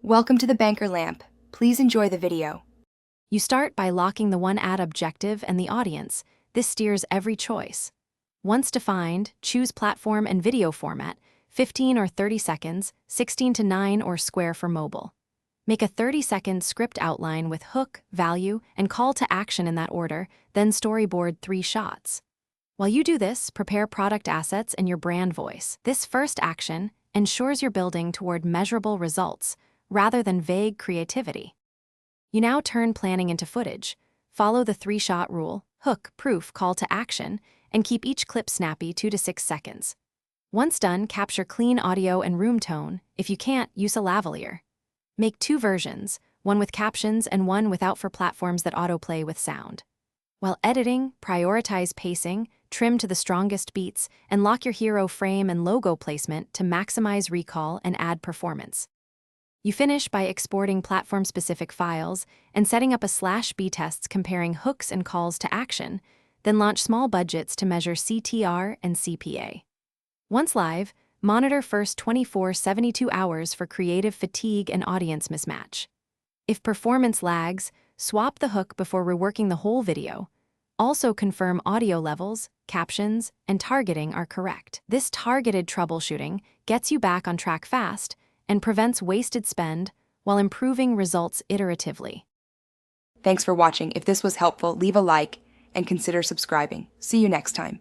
Welcome to the Banker Lamp. Please enjoy the video. You start by locking the one ad objective and the audience. This steers every choice. Once defined, choose platform and video format, 15 or 30 seconds, 16 to 9 or square for mobile. Make a 30-second script outline with hook, value, and call to action in that order, then storyboard 3 shots. While you do this, prepare product assets and your brand voice. This first action ensures you're building toward measurable results, rather than vague creativity. You now turn planning into footage. Follow the 3-shot rule, hook, proof, call to action, and keep each clip snappy 2 to 6 seconds. Once done, capture clean audio and room tone. If you can't, use a lavalier. Make 2 versions, one with captions and one without for platforms that autoplay with sound. While editing, prioritize pacing, trim to the strongest beats, and lock your hero frame and logo placement to maximize recall and ad performance. You finish by exporting platform-specific files and setting up a /B tests comparing hooks and calls to action, then launch small budgets to measure CTR and CPA. Once live, monitor first 24-72 hours for creative fatigue and audience mismatch. If performance lags, swap the hook before reworking the whole video. Also confirm audio levels, captions, and targeting are correct. This targeted troubleshooting gets you back on track fast and prevents wasted spend while improving results iteratively. Thanks for watching. If this was helpful, leave a like and consider subscribing. See you next time.